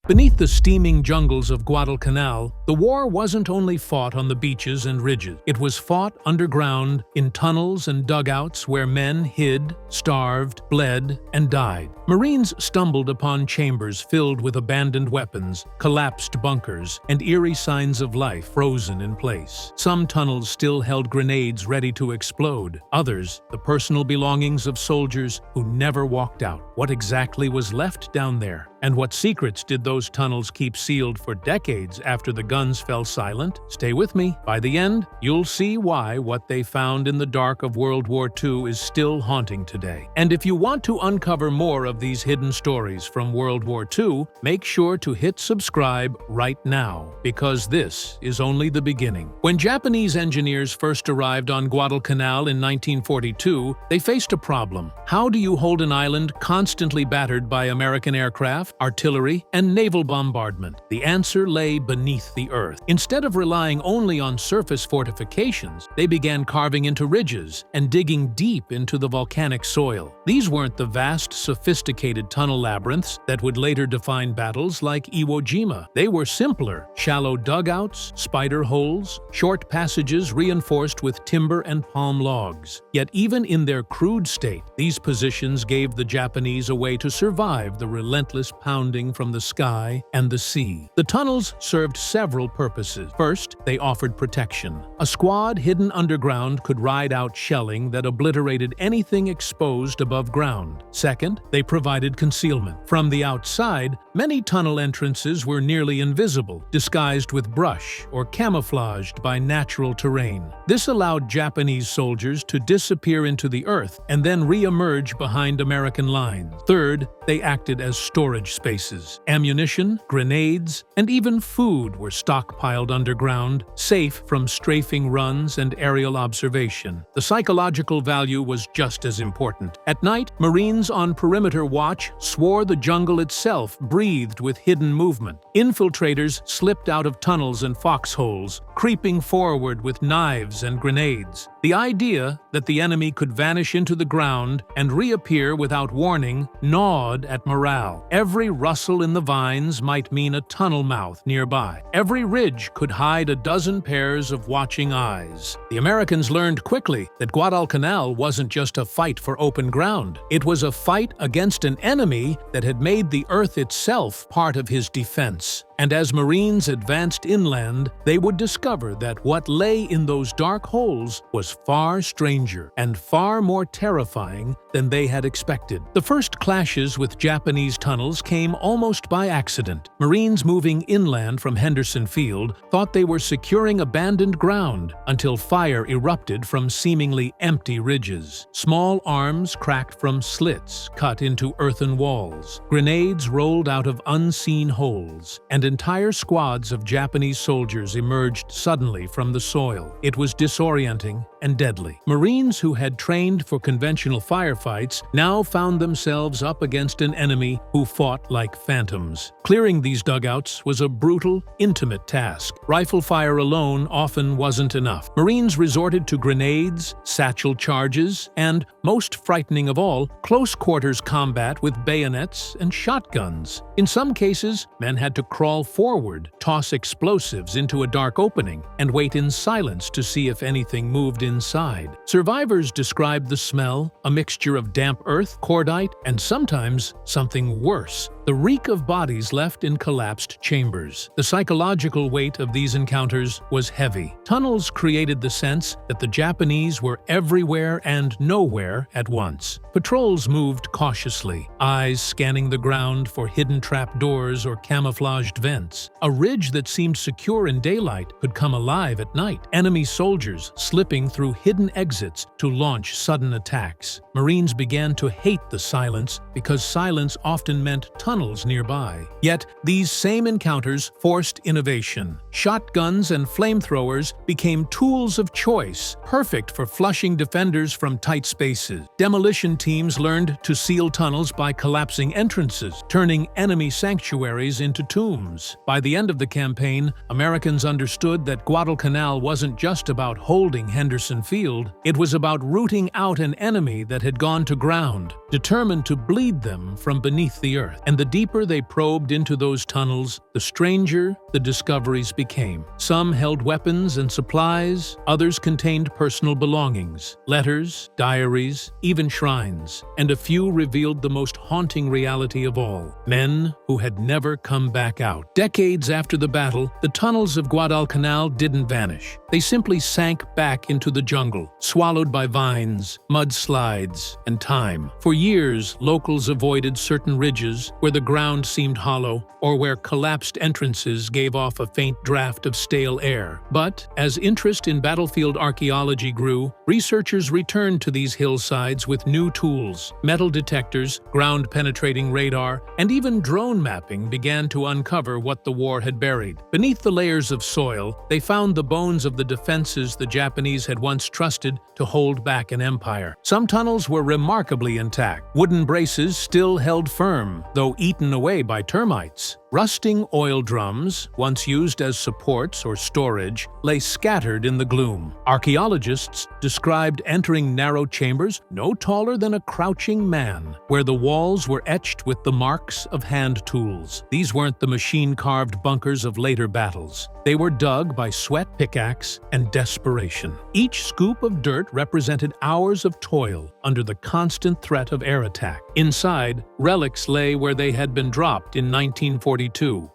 Beneath the steaming jungles of Guadalcanal, the war wasn't only fought on the beaches and ridges. It was fought underground, in tunnels and dugouts where men hid, starved, bled, and died. Marines stumbled upon chambers filled with abandoned weapons, collapsed bunkers, and eerie signs of life frozen in place. Some tunnels still held grenades ready to explode. Others, the personal belongings of soldiers who never walked out. What exactly was left down there? And what secrets did those tunnels keep sealed for decades after the guns fell silent? Stay with me. By the end, you'll see why what they found in the dark of World War II is still haunting today. And if you want to uncover more of these hidden stories from World War II, make sure to hit subscribe right now, because this is only the beginning. When Japanese engineers first arrived on Guadalcanal in 1942, they faced a problem. How do you hold an island constantly battered by American aircraft, artillery, and naval bombardment? The answer lay beneath the earth. Instead of relying only on surface fortifications, they began carving into ridges and digging deep into the volcanic soil. These weren't the vast, sophisticated tunnel labyrinths that would later define battles like Iwo Jima. They were simpler, shallow dugouts, spider holes, short passages reinforced with timber and palm logs. Yet even in their crude state, these positions gave the Japanese a way to survive the relentless pounding from the sky and the sea. The tunnels served several purposes. First, they offered protection. A squad hidden underground could ride out shelling that obliterated anything exposed above ground. Second, they provided concealment. From the outside, many tunnel entrances were nearly invisible, disguised with brush or camouflaged by natural terrain. This allowed Japanese soldiers to disappear into the earth and then re-emerge behind American lines. Third, they acted as storage spaces. Ammunition, grenades, and even food were stockpiled underground, safe from strafing runs and aerial observation. The psychological value was just as important. At night, Marines on perimeter watch swore the jungle itself breathed with hidden movement. Infiltrators slipped out of tunnels and foxholes, creeping forward with knives and grenades. The idea that the enemy could vanish into the ground and reappear without warning gnawed at morale. Every rustle in the vines might mean a tunnel mouth nearby. Every ridge could hide a dozen pairs of watching eyes. The Americans learned quickly that Guadalcanal wasn't just a fight for open ground. It was a fight against an enemy that had made the earth itself part of his defense. And as Marines advanced inland, they would discover that what lay in those dark holes was far stranger and far more terrifying than they had expected. The first clashes with Japanese tunnels came almost by accident. Marines moving inland from Henderson Field thought they were securing abandoned ground until fire erupted from seemingly empty ridges. Small arms cracked from slits cut into earthen walls. Grenades rolled out of unseen holes, and entire squads of Japanese soldiers emerged suddenly from the soil. It was disorienting and deadly. Marines who had trained for conventional firefights now found themselves up against an enemy who fought like phantoms. Clearing these dugouts was a brutal, intimate task. Rifle fire alone often wasn't enough. Marines resorted to grenades, satchel charges, and, most frightening of all, close-quarters combat with bayonets and shotguns. In some cases, men had to crawl forward, toss explosives into a dark opening, and wait in silence to see if anything moved inside. Survivors described the smell, a mixture of damp earth, cordite, and sometimes something worse, the reek of bodies left in collapsed chambers. The psychological weight of these encounters was heavy. Tunnels created the sense that the Japanese were everywhere and nowhere at once. Patrols moved cautiously, eyes scanning the ground for hidden trapdoors or camouflaged vents. A ridge that seemed secure in daylight could come alive at night. Enemy soldiers slipping through hidden exits to launch sudden attacks. Marines began to hate the silence because silence often meant tunnels nearby. Yet, these same encounters forced innovation. shotguns and flamethrowers became tools of choice, perfect for flushing defenders from tight spaces. Demolition teams learned to seal tunnels by collapsing entrances, turning enemy sanctuaries into tombs. By the end of the campaign, Americans understood that Guadalcanal wasn't just about holding Henderson Field, it was about rooting out an enemy that had gone to ground, determined to bleed them from beneath the earth. And the deeper they probed into those tunnels, the stranger the discoveries became. Some held weapons and supplies, others contained personal belongings, letters, diaries, even shrines, and a few revealed the most haunting reality of all: men who had never come back out. Decades after the battle, the tunnels of Guadalcanal didn't vanish. They simply sank back into the jungle, swallowed by vines, mudslides, and time. For years, locals avoided certain ridges where the ground seemed hollow or where collapsed entrances gave off a faint draft of stale air. But as interest in battlefield archaeology grew, researchers returned to these hillsides with new tools. Metal detectors, ground-penetrating radar, and even drone mapping began to uncover what the war had buried. Beneath the layers of soil, they found the bones of the defenses the Japanese had once trusted to hold back an empire. Some tunnels were remarkably intact. Wooden braces still held firm, though eaten away by termites. Rusting oil drums, once used as supports or storage, lay scattered in the gloom. Archaeologists described entering narrow chambers no taller than a crouching man, where the walls were etched with the marks of hand tools. These weren't the machine-carved bunkers of later battles. They were dug by sweat, pickaxe, and desperation. Each scoop of dirt represented hours of toil under the constant threat of air attack. Inside, relics lay where they had been dropped in 1942.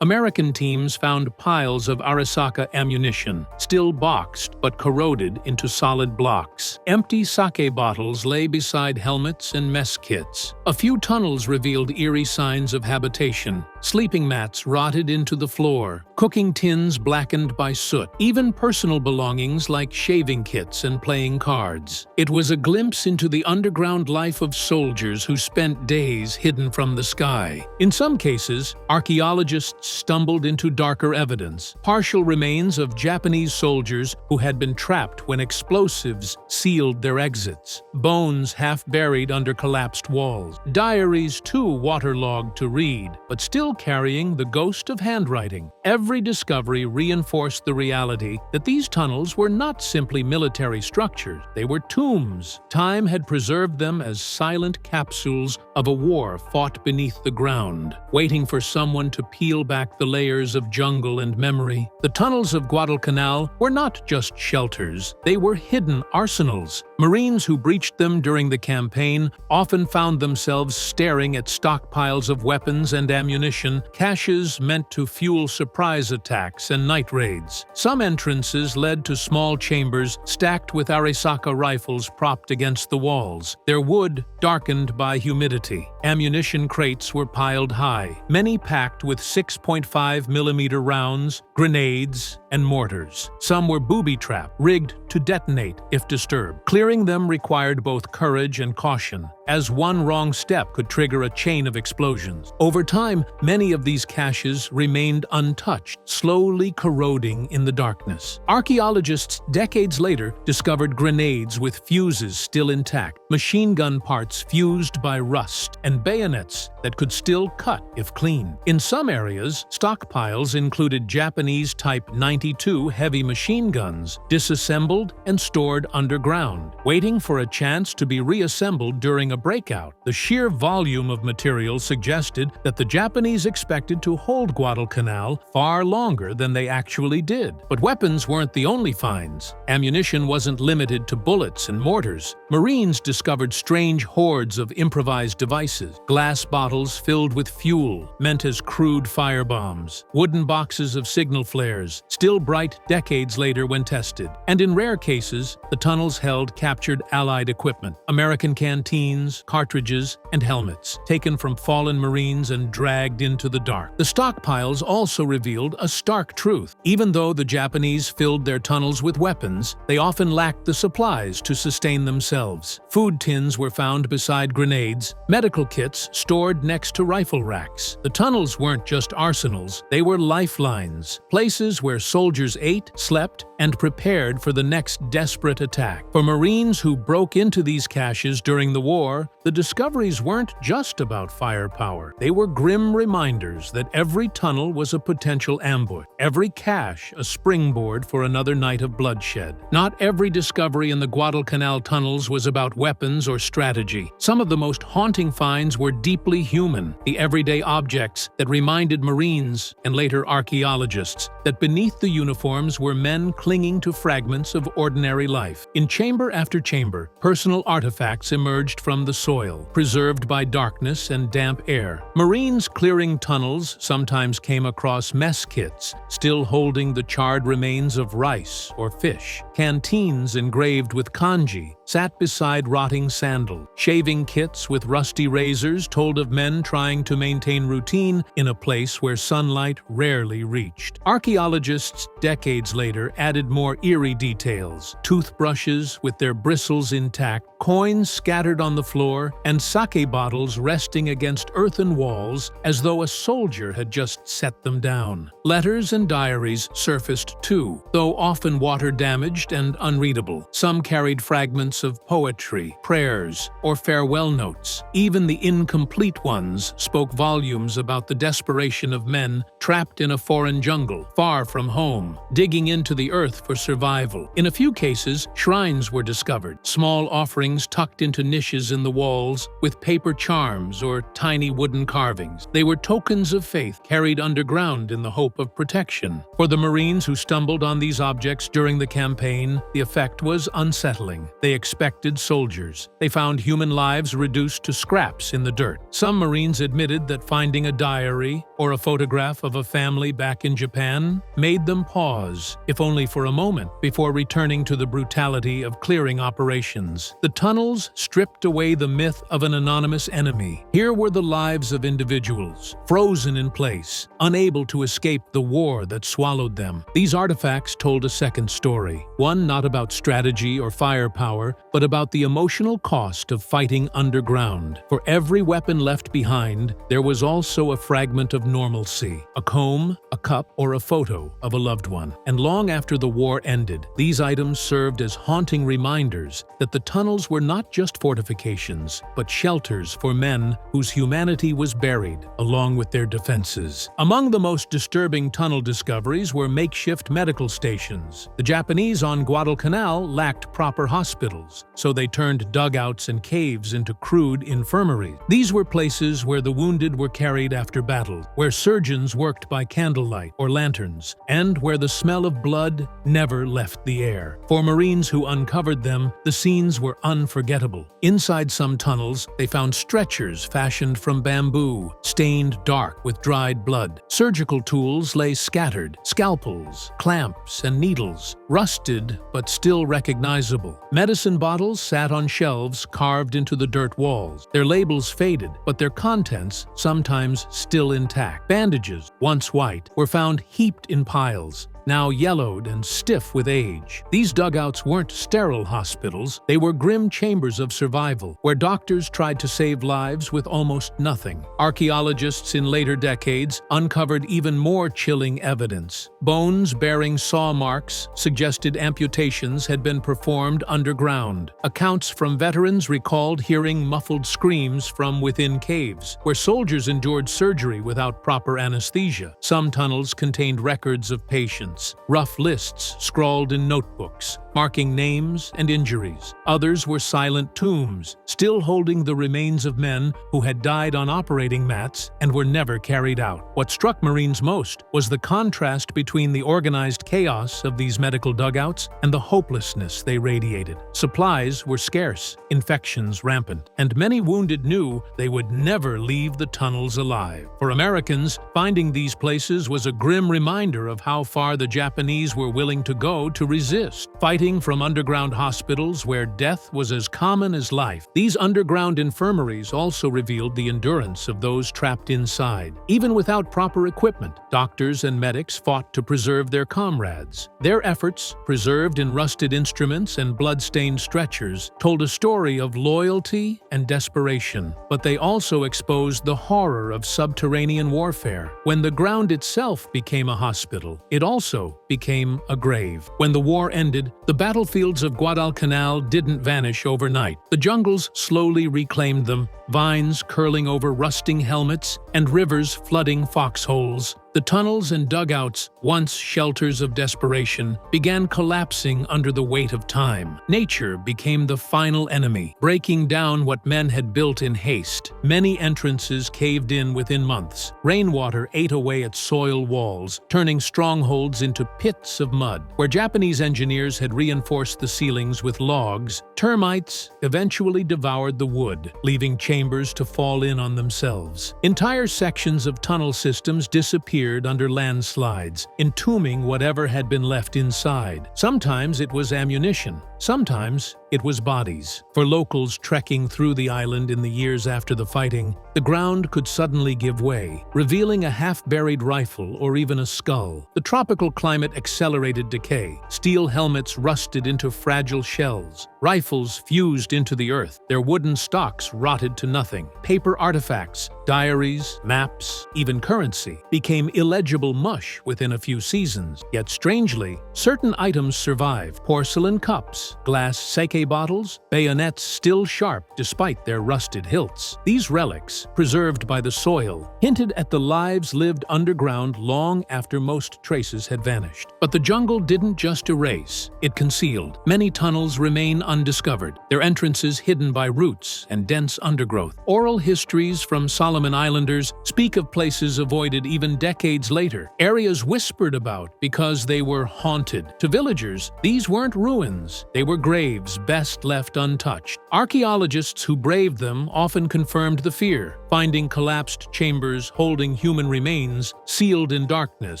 American teams found piles of Arasaka ammunition, still boxed but corroded into solid blocks. Empty sake bottles lay beside helmets and mess kits. A few tunnels revealed eerie signs of habitation. Sleeping mats rotted into the floor, cooking tins blackened by soot, even personal belongings like shaving kits and playing cards. It was a glimpse into the underground life of soldiers who spent days hidden from the sky. In some cases, archaeologists stumbled into darker evidence, partial remains of Japanese soldiers who had been trapped when explosives sealed their exits, bones half buried under collapsed walls, diaries too waterlogged to read, but still carrying the ghost of handwriting. Every discovery reinforced the reality that these tunnels were not simply military structures, they were tombs. Time had preserved them as silent capsules of a war fought beneath the ground, waiting for someone to peel back the layers of jungle and memory. The tunnels of Guadalcanal were not just shelters, they were hidden arsenals. Marines who breached them during the campaign often found themselves staring at stockpiles of weapons and ammunition, caches meant to fuel surprise attacks and night raids. Some entrances led to small chambers stacked with Arasaka rifles propped against the walls, their wood darkened by humidity. Ammunition crates were piled high, many packed with 6.5mm rounds, grenades, and mortars. Some were booby-trapped, rigged to detonate if disturbed. Clearing them required both courage and caution, as one wrong step could trigger a chain of explosions. Over time, many of these caches remained untouched, slowly corroding in the darkness. Archaeologists decades later discovered grenades with fuses still intact, machine gun parts fused by rust, and bayonets that could still cut if cleaned. In some areas, stockpiles included Japanese Type 92 heavy machine guns, disassembled and stored underground, waiting for a chance to be reassembled during a breakout. The sheer volume of material suggested that the Japanese expected to hold Guadalcanal far longer than they actually did. But weapons weren't the only finds. Ammunition wasn't limited to bullets and mortars. Marines discovered strange hordes of improvised devices, glass bottles filled with fuel, meant as crude firebombs, wooden boxes of signal flares, still bright decades later when tested. And in rare cases, the tunnels held captured Allied equipment, American canteens, weapons, cartridges, and helmets, taken from fallen Marines and dragged into the dark. The stockpiles also revealed a stark truth. Even though the Japanese filled their tunnels with weapons, they often lacked the supplies to sustain themselves. Food tins were found beside grenades, medical kits stored next to rifle racks. The tunnels weren't just arsenals, they were lifelines, places where soldiers ate, slept, and prepared for the next desperate attack. For Marines who broke into these caches during the war, the discoveries weren't just about firepower. They were grim reminders that every tunnel was a potential ambush, every cache a springboard for another night of bloodshed. Not every discovery in the Guadalcanal tunnels was about weapons or strategy. Some of the most haunting finds were deeply human, the everyday objects that reminded Marines and later archaeologists that beneath the uniforms were men clinging to fragments of ordinary life. In chamber after chamber, personal artifacts emerged from the soil, preserved by darkness and damp air. Marines clearing tunnels sometimes came across mess kits, still holding the charred remains of rice or fish. Canteens engraved with kanji sat beside rotting sandals. Shaving kits with rusty razors told of men trying to maintain routine in a place where sunlight rarely reached. Archaeologists decades later added more eerie details: toothbrushes with their bristles intact, coins scattered on the floor, and sake bottles resting against earthen walls as though a soldier had just set them down. Letters and diaries surfaced too, though often water-damaged and unreadable. Some carried fragments of poetry, prayers, or farewell notes. Even the incomplete ones spoke volumes about the desperation of men trapped in a foreign jungle, far from home, digging into the earth for survival. In a few cases, shrines were discovered, small offerings tucked into niches in the walls with paper charms or tiny wooden carvings. They were tokens of faith carried underground in the hope of protection. For the Marines who stumbled on these objects during the campaign, the effect was unsettling. They expected soldiers. They found human lives reduced to scraps in the dirt. Some Marines admitted that finding a diary or a photograph of a family back in Japan made them pause, if only for a moment, before returning to the brutality of clearing operations. The tunnels stripped away the myth of an anonymous enemy. Here were the lives of individuals, frozen in place, unable to escape the war that swallowed them. These artifacts told a second story, one not about strategy or firepower, but about the emotional cost of fighting underground. For every weapon left behind, there was also a fragment of normalcy, a comb, a cup, or a photo of a loved one. And long after the war ended, these items served as haunting reminders that the tunnels were not just fortifications, but shelters for men whose humanity was buried, along with their defenses. Among the most disturbing tunnel discoveries were makeshift medical stations. The Japanese on Guadalcanal lacked proper hospitals, so they turned dugouts and caves into crude infirmaries. These were places where the wounded were carried after battle, where surgeons worked by candlelight or lanterns, and where the smell of blood never left the air. For Marines who uncovered them, the scenes were unforgettable. Inside some tunnels, they found stretchers fashioned from bamboo, stained dark with dried blood. Surgical tools lay scattered, scalpels, clamps, and needles, rusted but still recognizable. Medicine bottles sat on shelves carved into the dirt walls. Their labels faded, but their contents sometimes still intact. Bandages, once white, were found heaped in piles, now yellowed and stiff with age. These dugouts weren't sterile hospitals, they were grim chambers of survival, where doctors tried to save lives with almost nothing. Archaeologists in later decades uncovered even more chilling evidence. Bones bearing saw marks suggested amputations had been performed underground. Accounts from veterans recalled hearing muffled screams from within caves, where soldiers endured surgery without proper anesthesia. Some tunnels contained records of patients, rough lists scrawled in notebooks, marking names and injuries. Others were silent tombs, still holding the remains of men who had died on operating mats and were never carried out. What struck Marines most was the contrast between the organized chaos of these medical dugouts and the hopelessness they radiated. Supplies were scarce, infections rampant, and many wounded knew they would never leave the tunnels alive. For Americans, finding these places was a grim reminder of how far the Japanese were willing to go to resist. Fighting fighting from underground hospitals where death was as common as life. These underground infirmaries also revealed the endurance of those trapped inside. Even without proper equipment, doctors and medics fought to preserve their comrades. Their efforts, preserved in rusted instruments and blood-stained stretchers, told a story of loyalty and desperation. But they also exposed the horror of subterranean warfare. When the ground itself became a hospital, it also became a grave. When the war ended, the battlefields of Guadalcanal didn't vanish overnight. The jungles slowly reclaimed them, vines curling over rusting helmets and rivers flooding foxholes. The tunnels and dugouts, once shelters of desperation, began collapsing under the weight of time. Nature became the final enemy, breaking down what men had built in haste. Many entrances caved in within months. Rainwater ate away at soil walls, turning strongholds into pits of mud. Where Japanese engineers had reinforced the ceilings with logs, termites eventually devoured the wood, leaving chambers to fall in on themselves. Entire sections of tunnel systems disappeared under landslides, entombing whatever had been left inside. Sometimes it was ammunition, sometimes it was bodies. For locals trekking through the island in the years after the fighting, the ground could suddenly give way, revealing a half-buried rifle or even a skull. The tropical climate accelerated decay. Steel helmets rusted into fragile shells. Rifles fused into the earth. Their wooden stocks rotted to nothing. Paper artifacts, diaries, maps, even currency, became illegible mush within a few seasons. Yet strangely, certain items survived. Porcelain cups, glass sake bottles, bayonets still sharp despite their rusted hilts. These relics, preserved by the soil, hinted at the lives lived underground long after most traces had vanished. But the jungle didn't just erase, it concealed. Many tunnels remain undiscovered, their entrances hidden by roots and dense undergrowth. Oral histories from Solomon Islanders speak of places avoided even decades later, areas whispered about because they were haunted. To villagers, these weren't ruins, they were graves best left untouched. Archaeologists who braved them often confirmed the fear, finding collapsed chambers holding human remains sealed in darkness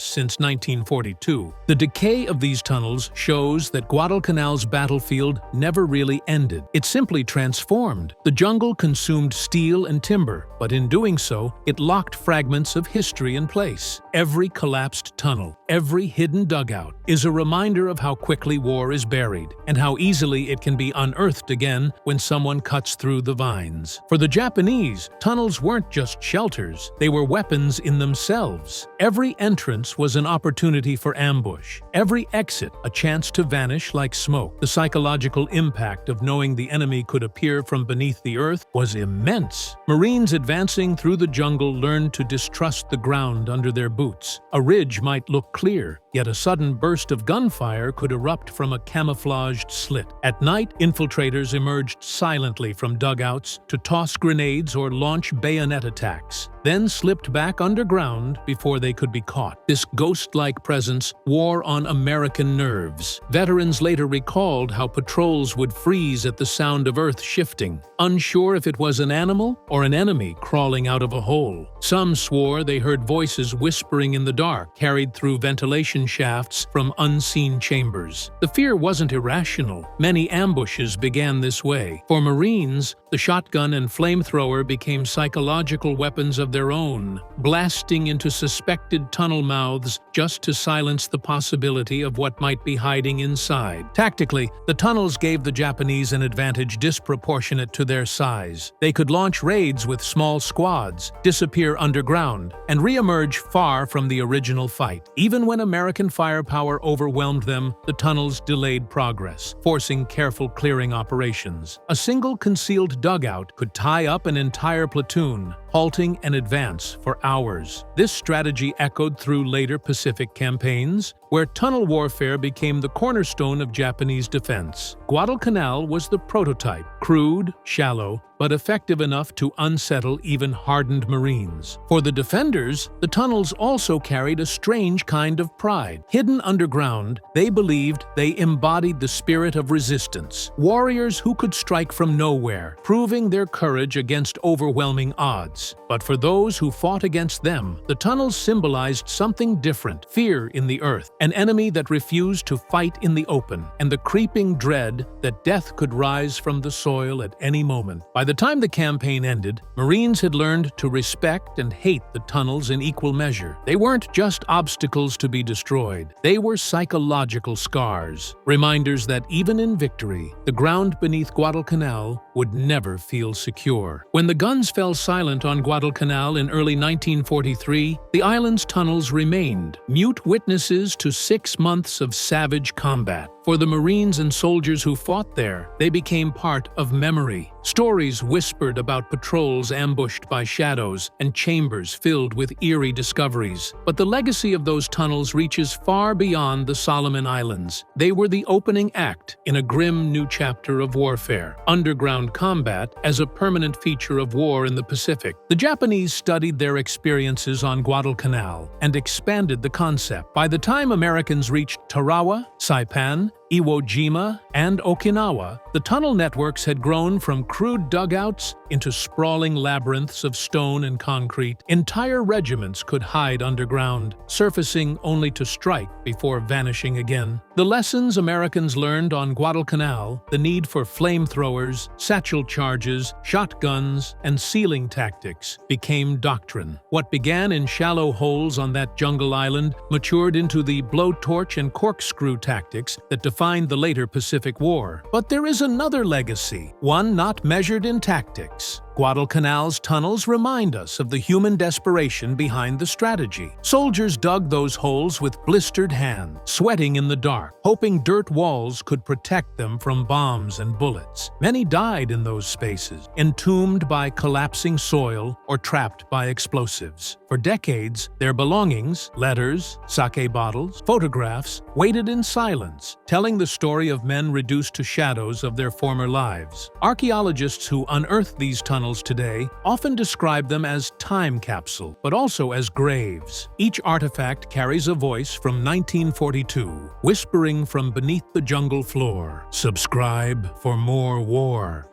since 1942. The decay of these tunnels shows that Guadalcanal's battlefield never really ended. It simply transformed. The jungle consumed steel and timber, but in doing so, it locked fragments of history in place. Every collapsed tunnel, every hidden dugout, is a reminder of how quickly war is buried, and how easily it can be unearthed again when someone cuts through the vines. For the Japanese, tunnels weren't just shelters, they were weapons in themselves. Every entrance was an opportunity for ambush, every exit a chance to vanish like smoke. The psychological impact of knowing the enemy could appear from beneath the earth was immense. Marines advancing through the jungle learned to distrust the ground under their boots. A ridge might look clear, yet a sudden burst of gunfire could erupt from a camouflaged slit. At night, infiltrators emerged silently from dugouts to toss grenades or launch bayonet attacks, then slipped back underground before they could be caught. This ghost-like presence wore on American nerves. Veterans later recalled how patrols would freeze at the sound of earth shifting, unsure if it was an animal or an enemy crawling out of a hole. Some swore they heard voices whispering in the dark, carried through ventilation shafts from unseen chambers. The fear wasn't irrational. Many ambushes began this way. For Marines, the shotgun and flamethrower became psychological weapons of their own, blasting into suspected tunnel mouths just to silence the possibility of what might be hiding inside. Tactically, the tunnels gave the Japanese an advantage disproportionate to their size. They could launch raids with small squads, disappear underground, and re-emerge far from the original fight. Even when American firepower overwhelmed them, the tunnels delayed progress, forcing careful clearing operations. A single concealed dugout could tie up an entire platoon, halting an advance for hours. This strategy echoed through later Pacific campaigns, where tunnel warfare became the cornerstone of Japanese defense. Guadalcanal was the prototype, crude, shallow, but effective enough to unsettle even hardened Marines. For the defenders, the tunnels also carried a strange kind of pride. Hidden underground, they believed they embodied the spirit of resistance, warriors who could strike from nowhere, proving their courage against overwhelming odds. threats. But for those who fought against them, the tunnels symbolized something different: fear in the earth, an enemy that refused to fight in the open, and the creeping dread that death could rise from the soil at any moment. By the time the campaign ended, Marines had learned to respect and hate the tunnels in equal measure. They weren't just obstacles to be destroyed. They were psychological scars, reminders that even in victory, the ground beneath Guadalcanal would never feel secure. When the guns fell silent on Guadalcanal in early 1943, the island's tunnels remained, mute witnesses to 6 months of savage combat. For the Marines and soldiers who fought there, they became part of memory. Stories whispered about patrols ambushed by shadows and chambers filled with eerie discoveries. But the legacy of those tunnels reaches far beyond the Solomon Islands. They were the opening act in a grim new chapter of warfare, underground combat as a permanent feature of war in the Pacific. The Japanese studied their experiences on Guadalcanal and expanded the concept. By the time Americans reached Tarawa, Saipan, Iwo Jima, and Okinawa, the tunnel networks had grown from crude dugouts into sprawling labyrinths of stone and concrete. Entire regiments could hide underground, surfacing only to strike before vanishing again. The lessons Americans learned on Guadalcanal, the need for flamethrowers, satchel charges, shotguns, and sealing tactics, became doctrine. What began in shallow holes on that jungle island matured into the blowtorch and corkscrew tactics that defined the later Pacific War. But there is another legacy, one not measured in tactics. Guadalcanal's tunnels remind us of the human desperation behind the strategy. Soldiers dug those holes with blistered hands, sweating in the dark, hoping dirt walls could protect them from bombs and bullets. Many died in those spaces, entombed by collapsing soil or trapped by explosives. For decades, their belongings, letters, sake bottles, photographs, waited in silence, telling the story of men reduced to shadows of their former lives. Archaeologists who unearth these tunnels today often describe them as time capsule, but also as graves. Each artifact carries a voice from 1942, whispering from beneath the jungle floor. Subscribe for more war.